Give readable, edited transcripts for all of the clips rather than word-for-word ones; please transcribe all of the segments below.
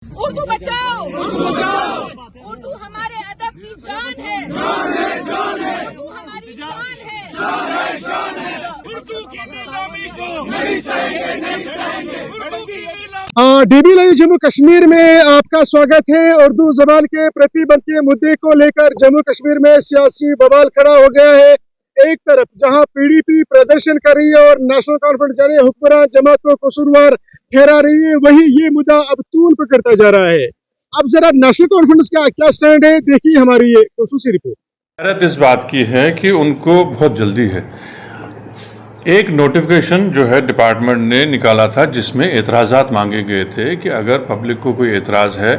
उर्दू बचाओ, उर्दू बचाओ। उर्दू हमारे अदब की जान है, जान है, जान है। उर्दू हमारी शान है, शान है, शान है। उर्दू की नीलामी को नहीं सहेंगे, नहीं सहेंगे। उर्दू की नीलामी। डीबी लाइव जम्मू कश्मीर में आपका स्वागत है। उर्दू जबान के प्रतिबंध के मुद्दे को लेकर जम्मू कश्मीर में सियासी बवाल खड़ा हो गया है। एक तरफ जहां पीडीपी प्रदर्शन कर रही है और नेशनल कॉन्फ्रेंस यानी हुक्मरान जमात को कसूरवार ठहरा रही है, वही ये मुद्दा अब तूल पकड़ता जा रहा है। अब जरा नेशनल कॉन्फ्रेंस का क्या स्टैंड है, देखिए हमारी ये खसूसी रिपोर्ट। हैरत इस बात की है कि उनको बहुत जल्दी है। एक नोटिफिकेशन जो है डिपार्टमेंट ने निकाला था जिसमें एतराज़ात मांगे गए थे कि अगर पब्लिक को कोई एतराज़ है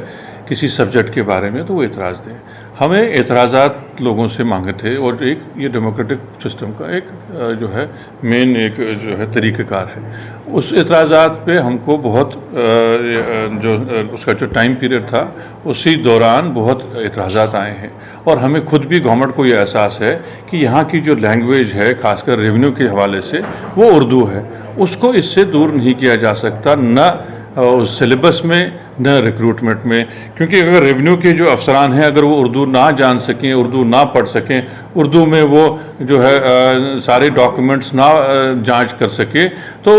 किसी सब्जेक्ट के बारे में तो वो एतराज़ दें। हमें एतराज़ात लोगों से मांगे थे और एक ये डेमोक्रेटिक सिस्टम का एक जो है मेन एक जो है तरीक़ाकार है। उस एतराज़ात पे हमको बहुत जो उसका जो टाइम पीरियड था उसी दौरान बहुत एतराज़ात आए हैं और हमें खुद भी गवर्नमेंट को ये एहसास है कि यहाँ की जो लैंग्वेज है खासकर रेवेन्यू के हवाले से वो उर्दू है, उसको इससे दूर नहीं किया जा सकता, न उस सिलेबस में न रिक्रूटमेंट में। क्योंकि अगर रेवेन्यू के जो अफसरान हैं अगर वो उर्दू ना जान सकें, उर्दू ना पढ़ सकें, उर्दू में वो जो है सारे डॉक्यूमेंट्स ना जांच कर सके तो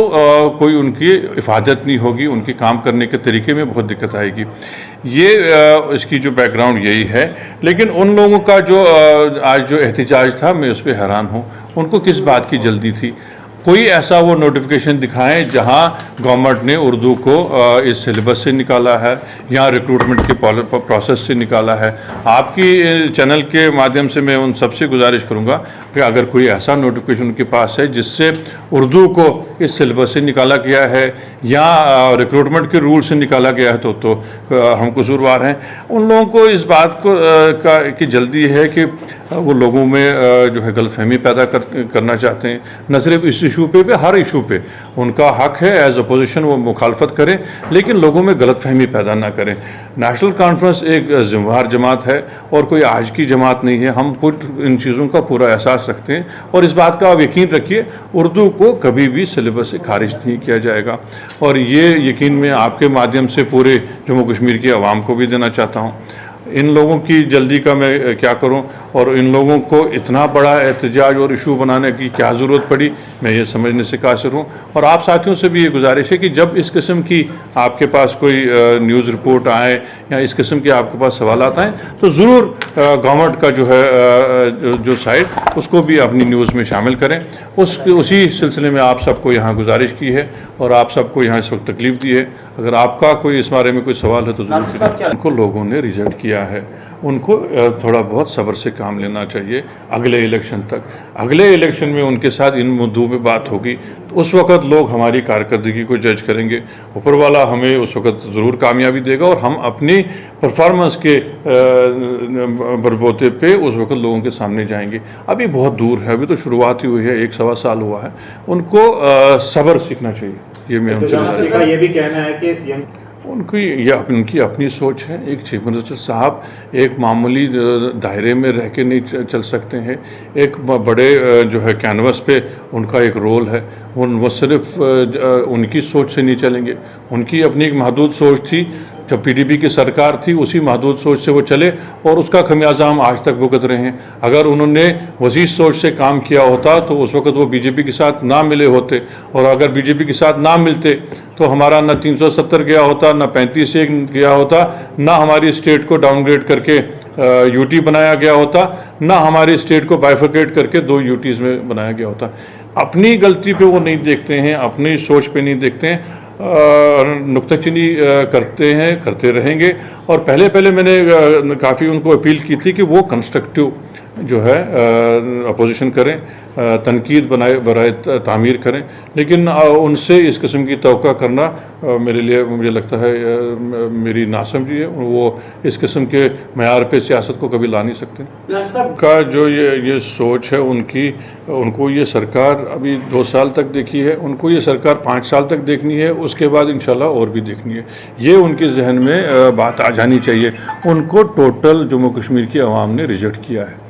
कोई उनकी इफादत नहीं होगी, उनकी काम करने के तरीके में बहुत दिक्कत आएगी। ये इसकी जो बैकग्राउंड यही है। लेकिन उन लोगों का जो आज जो एहतिजाज था मैं उस पर हैरान हूँ। उनको किस बात की जल्दी थी? कोई ऐसा वो नोटिफिकेशन दिखाएं जहां गवर्नमेंट ने उर्दू को इस सिलेबस से निकाला है या रिक्रूटमेंट के प्रोसेस से निकाला है। आपकी चैनल के माध्यम से मैं उन सबसे गुजारिश करूंगा कि अगर कोई ऐसा नोटिफिकेशन उनके पास है जिससे उर्दू को इस सिलेबस से निकाला गया है या रिक्रूटमेंट के रूल से निकाला गया है तो हम कसूरवार हैं। उन लोगों को इस बात को की जल्दी है कि वो लोगों में जो है गलतफहमी पैदा करना चाहते हैं। न सिर्फ इस इशू पे हर इशू पे उनका हक है एज अपोजिशन वो मुखालफत करें, लेकिन लोगों में गलतफहमी पैदा ना करें। नेशनल कॉन्फ्रेंस एक ज़िम्मेदार जमात है और कोई आज की जमात नहीं है। हम इन चीज़ों का पूरा एहसास रखते हैं और इस बात का आप यकीन रखिए उर्दू को कभी भी सिलेबस से खारिज नहीं किया जाएगा। और ये यकीन मैं आपके माध्यम से पूरे जम्मू कश्मीर की आवाम को भी देना चाहता हूँ। इन लोगों की जल्दी का मैं क्या करूं और इन लोगों को इतना बड़ा एहतजाज और इशू बनाने की क्या ज़रूरत पड़ी, मैं ये समझने से कासिर हूं। और आप साथियों से भी ये गुजारिश है कि जब इस किस्म की आपके पास कोई न्यूज़ रिपोर्ट आए या इस किस्म के आपके पास सवालात आएँ तो ज़रूर गवर्नमेंट का जो है जो साइट उसको भी अपनी न्यूज़ में शामिल करें। उसी सिलसिले में आप सबको यहाँ गुजारिश की है और आप सबको यहाँ इस वक्त तकलीफ़ दी है। अगर आपका कोई इस बारे में कोई सवाल है तो ज़रूर। उनको लोगों ने रिजेक्ट किया है, उनको थोड़ा बहुत सब्र से काम लेना चाहिए अगले इलेक्शन तक। अगले इलेक्शन में उनके साथ इन मुद्दों पे बात होगी तो उस वक़्त लोग हमारी कारकर्दगी को जज करेंगे। ऊपर वाला हमें उस वक़्त ज़रूर कामयाबी देगा और हम अपनी परफॉर्मेंस के बलबूते पे उस वक़्त लोगों के सामने जाएंगे। अभी बहुत दूर है, अभी तो शुरुआत ही हुई है, 1-1.25 साल हुआ है। उनको सब्र सीखना चाहिए। ये मैं उनसे ये भी कहना है कि सीएम उनकी अपनी सोच है। एक चीफ मिनिस्टर साहब एक मामूली दायरे में रह के नहीं चल सकते हैं। एक बड़े जो है कैनवस पे उनका एक रोल है। वो सिर्फ उनकी सोच से नहीं चलेंगे। उनकी अपनी एक महदूद सोच थी जब पीडीपी की सरकार थी, उसी महदूद सोच से वो चले और उसका खमियाजा हम आज तक भुगत रहे हैं। अगर उन्होंने वसी सोच से काम किया होता तो उस वक़्त वो बीजेपी के साथ ना मिले होते और अगर बीजेपी के साथ ना मिलते तो हमारा ना 370 गया होता, ना 35 गया होता, ना हमारी स्टेट को डाउनग्रेड करके यूटी बनाया गया होता, ना हमारी स्टेट को बाइफरकेट करके 2 यूटीज़ में बनाया गया होता। अपनी गलती पे वो नहीं देखते हैं, अपनी सोच पे नहीं देखते हैं, नुक्ताचीनी करते रहेंगे। और पहले मैंने काफ़ी उनको अपील की थी कि वो कंस्ट्रक्टिव जो है अपोजिशन करें, तनकीद बराए तामीर करें, लेकिन उनसे इस किस्म की तवक्का करना मेरे लिए मुझे लगता है मेरी नासमझी है। वो इस किस्म के मयार पे सियासत को कभी ला नहीं सकते। का जो ये सोच है उनको ये सरकार अभी 2 साल तक देखी है, उनको ये सरकार 5 साल तक देखनी है, उसके बाद इंशाल्लाह और भी देखनी है। ये उनके जहन में बात आ जानी चाहिए। उनको टोटल जम्मू कश्मीर की आवाम ने रिजेक्ट किया है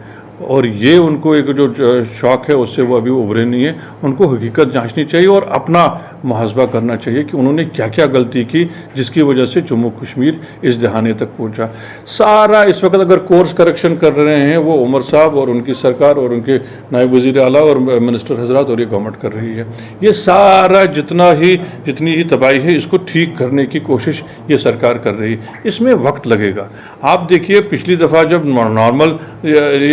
और ये उनको एक जो शौक़ है उससे वो अभी उभरे नहीं है। उनको हकीकत जांचनी चाहिए और अपना मुहासबा करना चाहिए कि उन्होंने क्या क्या गलती की जिसकी वजह से जम्मू कश्मीर इस दहाने तक पहुंचा। सारा इस वक्त अगर कोर्स करेक्शन कर रहे हैं वो उमर साहब और उनकी सरकार और उनके नायब वज़ीर आला और मिनिस्टर हजरात और ये गवर्नमेंट कर रही है। ये सारा जितनी ही तबाही है इसको ठीक करने की कोशिश ये सरकार कर रही है। इसमें वक्त लगेगा। आप देखिए पिछली दफ़ा जब नॉर्मल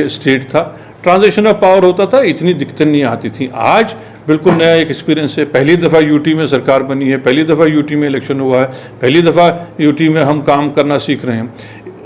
स्टेट था, ट्रांजिशन ऑफ पावर होता था, इतनी दिक्कतें नहीं आती थी। आज बिल्कुल नया एक एक्सपीरियंस है। पहली दफ़ा यूटी में सरकार बनी है, पहली दफ़ा यूटी में इलेक्शन हुआ है, पहली दफ़ा यूटी में हम काम करना सीख रहे हैं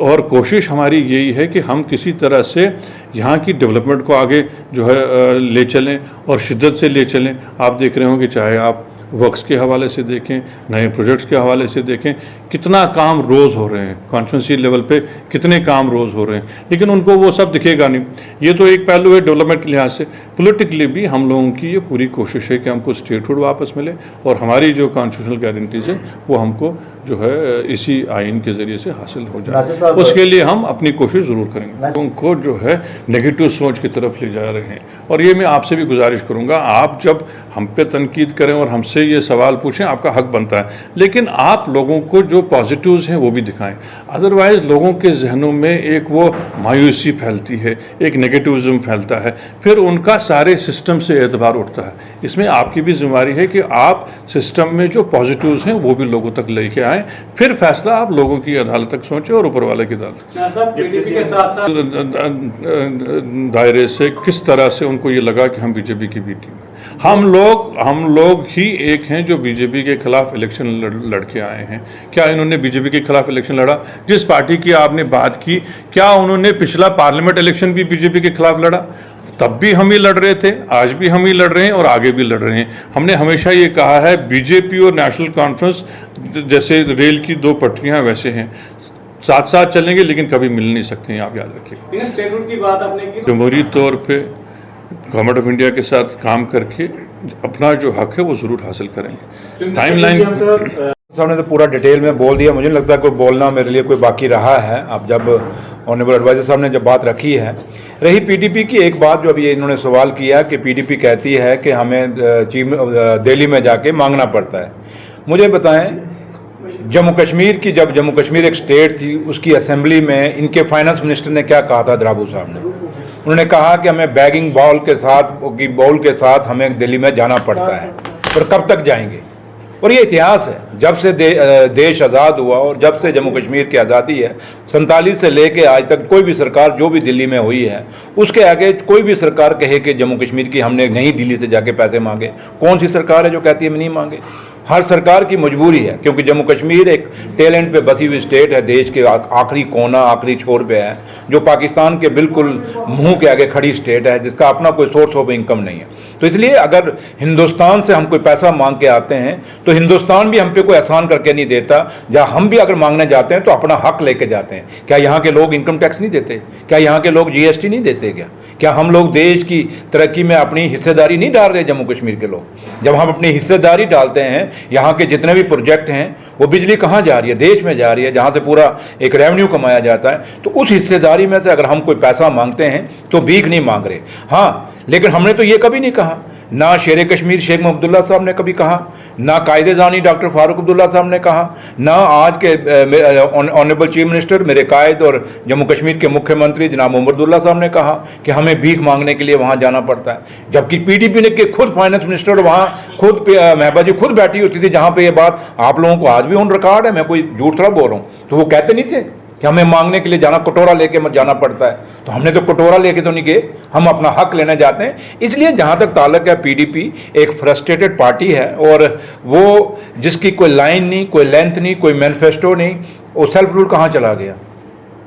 और कोशिश हमारी यही है कि हम किसी तरह से यहाँ की डेवलपमेंट को आगे जो है ले चलें और शिद्दत से ले चलें। आप देख रहे होंगे चाहे आप वर्क्स के हवाले से देखें, नए प्रोजेक्ट्स के हवाले से देखें, कितना काम रोज़ हो रहे हैं, कॉन्स्टिट्यूंसी लेवल पे कितने काम रोज़ हो रहे हैं, लेकिन उनको वो सब दिखेगा नहीं। ये तो एक पहलू है डेवलपमेंट के लिहाज से। पॉलिटिकली भी हम लोगों की ये पूरी कोशिश है कि हमको स्टेटहुड वापस मिले और हमारी जो कॉन्स्टिट्यूशनल गारंटीज है वो हमको जो है इसी आइन के ज़रिए से हासिल हो जाए। उसके लिए हम अपनी कोशिश ज़रूर करेंगे। उनको जो है नेगेटिव सोच की तरफ ले जा रहे हैं और ये मैं आपसे भी गुजारिश करूँगा, आप जब हम पे तनकीद करें और हमसे ये सवाल पूछें, आपका हक बनता है, लेकिन आप लोगों को जो पॉजिटिव्स हैं वो भी दिखाएं। अदरवाइज़ लोगों के जहनों में एक वो मायूसी फैलती है, एक नेगेटिविज्म फैलता है, फिर उनका सारे सिस्टम से एतबार उठता है। इसमें आपकी भी जिम्मेदारी है कि आप सिस्टम में जो पॉजिटिव्स हैं वो भी लोगों तक लेके आएँ, फिर फैसला आप लोगों की अदालत तक सोचें और ऊपर वाले की अदालत के साथ दायरे से किस तरह से उनको ये लगा कि हम बीजेपी की बी टीम। हम लोग ही एक हैं जो बीजेपी के खिलाफ इलेक्शन लड़ के आए हैं। क्या इन्होंने बीजेपी के खिलाफ इलेक्शन लड़ा? जिस पार्टी की आपने बात की, क्या उन्होंने पिछला पार्लियामेंट इलेक्शन भी बीजेपी के खिलाफ लड़ा? तब भी हम ही लड़ रहे थे, आज भी हम ही लड़ रहे हैं और आगे भी लड़ रहे हैं। हमने हमेशा ये कहा है बीजेपी और नेशनल कॉन्फ्रेंस जैसे रेल की दो पटरियां वैसे हैं, साथ साथ चलेंगे लेकिन कभी मिल नहीं सकते हैं, आप याद रखिए। स्टेटहुड की बात आपने की, जमहूरी तौर पे गवर्नमेंट ऑफ इंडिया के साथ काम करके अपना जो हक है वो ज़रूर हासिल करेंगे। टाइमलाइन साहब ने तो पूरा डिटेल में बोल दिया। मुझे नहीं लगता कोई बोलना मेरे लिए कोई बाकी रहा है। अब जब ऑनरेबल एडवाइजर साहब ने जब बात रखी है, रही पीडीपी की एक बात जो अभी इन्होंने सवाल किया कि पीडीपी कहती है कि हमें दिल्ली में जाके मांगना पड़ता है। मुझे बताएं, जम्मू कश्मीर की, जब जम्मू कश्मीर एक स्टेट थी, उसकी असेंबली में इनके फाइनेंस मिनिस्टर ने क्या कहा था? द्राबू साहब ने उन्होंने कहा कि हमें बैगिंग बाउल के साथ हमें दिल्ली में जाना पड़ता है, और कब तक जाएंगे? और ये इतिहास है, जब से देश आज़ाद हुआ और जब से जम्मू कश्मीर की आज़ादी है, 47 से लेके आज तक कोई भी सरकार जो भी दिल्ली में हुई है, उसके आगे कोई भी सरकार कहे कि जम्मू कश्मीर की हमने नहीं दिल्ली से जाके पैसे मांगे। कौन सी सरकार है जो कहती है हम नहीं मांगे? हर सरकार की मजबूरी है, क्योंकि जम्मू कश्मीर एक टैलेंट पे बसी हुई स्टेट है, देश के आखिरी कोना, आखिरी छोर पे है, जो पाकिस्तान के बिल्कुल मुंह के आगे खड़ी स्टेट है, जिसका अपना कोई सोर्स ऑफ इनकम नहीं है। तो इसलिए अगर हिंदुस्तान से हम कोई पैसा मांग के आते हैं तो हिंदुस्तान भी हम पे कोई एहसान करके नहीं देता। या हम भी अगर मांगने जाते हैं तो अपना हक लेके जाते हैं। क्या यहाँ के लोग इनकम टैक्स नहीं देते? क्या यहाँ के लोग जीएसटी नहीं देते? क्या हम लोग देश की तरक्की में अपनी हिस्सेदारी नहीं डाल रहे? जम्मू कश्मीर के लोग, जब हम अपनी हिस्सेदारी डालते हैं, यहाँ के जितने भी प्रोजेक्ट हैं, वो बिजली कहाँ जा रही है? देश में जा रही है, जहाँ से पूरा एक रेवेन्यू कमाया जाता है। तो उस हिस्सेदारी में से अगर हम कोई पैसा मांगते हैं तो भीख नहीं मांग रहे। हाँ, लेकिन हमने तो ये कभी नहीं कहा, ना शेर कश्मीर शेख अब्दुल्ला साहब ने कभी कहा, ना कायदे-दानी डॉक्टर फारूक अब्दुल्ला साहब ने कहा, ना आज के ऑनरेबल चीफ मिनिस्टर मेरे कायद और जम्मू कश्मीर के मुख्यमंत्री जनाब उमरदुल्ला साहब ने कहा कि हमें भीख मांगने के लिए वहाँ जाना पड़ता है। जबकि पीडीपी ने के खुद फाइनेंस मिनिस्टर वहाँ खुद महबा जी खुद बैठी होती थी, जहाँ पे ये बात आप लोगों को आज भी ऑन रिकॉर्ड है, मैं कोई झूठ थोड़ा बोल रहा हूँ। तो वो कहते नहीं थे कि हमें मांगने के लिए जाना, कटोरा लेके मत जाना पड़ता है। तो हमने तो कटोरा लेके तो नहीं गए, हम अपना हक लेने जाते हैं। इसलिए जहाँ तक ताल्लुक है, पीडीपी एक फ्रस्ट्रेटेड पार्टी है और वो जिसकी कोई लाइन नहीं, कोई लेंथ नहीं, कोई मैनिफेस्टो नहीं। वो सेल्फ रूल कहाँ चला गया?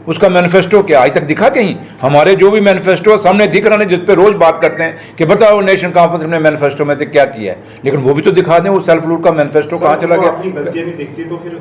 उसका मैनिफेस्टो क्या आज तक दिखा कहीं? हमारे जो भी मैनिफेस्टो सामने दिख रहा है, जिस पे रोज बात करते हैं कि बताओ नेशनल कॉन्फ्रेंस ने मैनिफेस्टो में से क्या किया है, लेकिन वो भी तो दिखा दें। वो सेल्फ रूल का मैनिफेस्टो कहाँ चला गया? तो फिर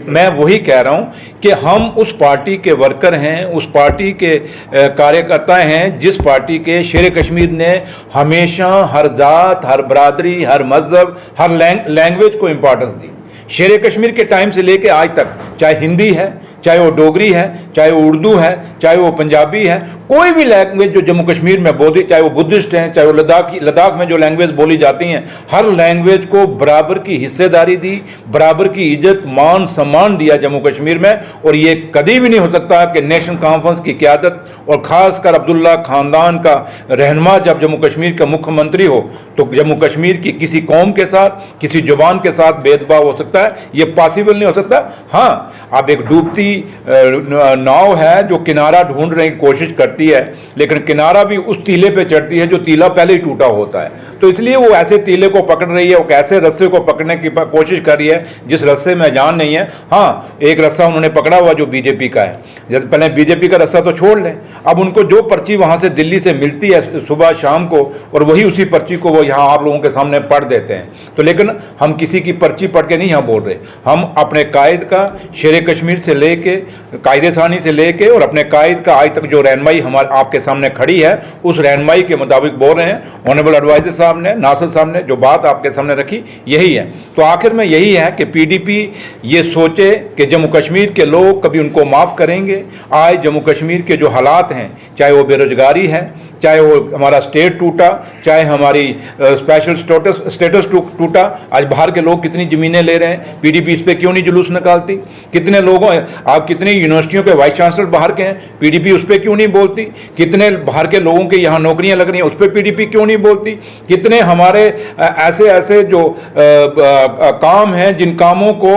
मैं वही कह रहा हूँ कि हम उस पार्टी के वर्कर हैं, उस पार्टी के कार्यकर्ता हैं जिस पार्टी के शेर कश्मीर ने हमेशा हर जात, हर बरादरी, हर मजहब, हर लैंग्वेज को इंपॉर्टेंस दी। शेर कश्मीर के टाइम से लेके आज तक, चाहे हिंदी है, चाहे वो डोगरी है, चाहे वो उर्दू है, चाहे वो पंजाबी है, कोई भी लैंग्वेज जो जम्मू कश्मीर में बोली, चाहे वो बुद्धिस्ट हैं, चाहे वो लद्दाख में जो लैंग्वेज बोली जाती हैं, हर लैंग्वेज को बराबर की हिस्सेदारी दी, बराबर की इज्जत मान सम्मान दिया जम्मू कश्मीर में। और ये कभी भी नहीं हो सकता कि नेशनल कॉन्फ्रेंस की क़यादत और खासकर अब्दुल्ला खानदान का रहनुमा जब जम्मू कश्मीर का मुख्यमंत्री हो तो जम्मू कश्मीर की किसी कौम के साथ, किसी जुबान के साथ भेदभाव हो सकता है, ये पॉसिबल नहीं हो सकता। हाँ, अब एक डूबती नाव है जो किनारा ढूंढने की कोशिश करती है, लेकिन किनारा भी उस टीले पे चढ़ती है जो टीला पहले ही टूटा होता है। तो इसलिए वो ऐसे टीले को पकड़ रही है, वो ऐसे रस्से को पकड़ने की कोशिश कर रही है जिस रस्से में जान नहीं है। हाँ, एक रस्सा उन्होंने पकड़ा हुआ जो बीजेपी का है, जब पहले बीजेपी का रस्सा तो छोड़ लें, अब उनको जो पर्ची वहां से दिल्ली से मिलती है सुबह शाम को, और वही उसी पर्ची को वो यहाँ आप लोगों के सामने पढ़ देते हैं। तो लेकिन हम किसी की पर्ची पढ़ के नहीं यहाँ बोल रहे, हम अपने कायद का शेर कश्मीर से लेके, कायदे सानी से लेके और अपने कायद का आज तक जो रहनुमाई हमारे आपके सामने खड़ी है, उस रहनुमाई के मुताबिक बोल रहे हैं। ऑनरेबल एडवाइजर साहब ने, नासिर साहब ने जो बात आपके सामने रखी यही है। तो आखिर में यही है कि पीडीपी ये सोचे कि जम्मू कश्मीर के लोग कभी उनको माफ़ करेंगे। आज जम्मू कश्मीर के जो हालात हैं, चाहे वो बेरोजगारी है, चाहे वो हमारा स्टेट टूटा, चाहे हमारी स्पेशल स्टेटस टूटा, आज बाहर के लोग कितनी ज़मीनें ले रहे हैं, पीडीपी इस पर क्यों नहीं जुलूस निकालती? कितने लोगों, आप कितनी यूनिवर्सिटियों के वाइस चांसलर बाहर के हैं, पीडीपी उस पर क्यों नहीं बोलती? कितने बाहर के लोगों के यहाँ नौकरियां लग रही हैं, उस पर पीडीपी क्यों नहीं बोलती? कितने हमारे ऐसे जो काम हैं, जिन कामों को,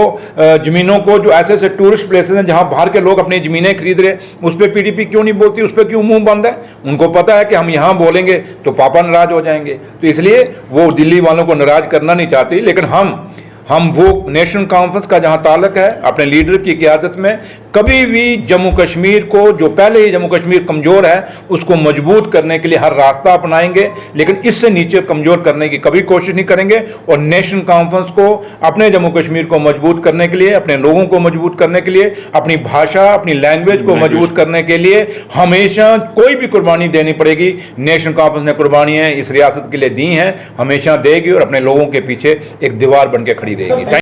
ज़मीनों को, जो ऐसे टूरिस्ट प्लेसेस हैं जहाँ बाहर के लोग अपनी ज़मीनें खरीद रहे, उस पर पीडीपी क्यों नहीं बोलती? उस पर क्यों मुंह बंद है? उनको पता है कि हम यहां बोलेंगे तो पापा नाराज हो जाएंगे, तो इसलिए वो दिल्ली वालों को नाराज करना नहीं चाहती। लेकिन हम वो नेशनल कॉन्फ्रेंस का जहां ताल्लुक है, अपने लीडर की क़यादत में कभी भी जम्मू कश्मीर को, जो पहले ही जम्मू कश्मीर कमज़ोर है, उसको मजबूत करने के लिए हर रास्ता अपनाएंगे, लेकिन इससे नीचे कमज़ोर करने की कभी कोशिश नहीं करेंगे। और नेशनल कॉन्फ्रेंस को, अपने जम्मू कश्मीर को मजबूत करने के लिए, अपने लोगों को मजबूत करने के लिए, अपनी भाषा, अपनी लैंग्वेज को मजबूत करने के लिए हमेशा कोई भी कुर्बानी देनी पड़ेगी। नेशनल कॉन्फ्रेंस ने कुर्बानियाँ इस रियासत के लिए दी हैं, हमेशा देगी और अपने लोगों के पीछे एक दीवार बन के खड़ी रहेगी।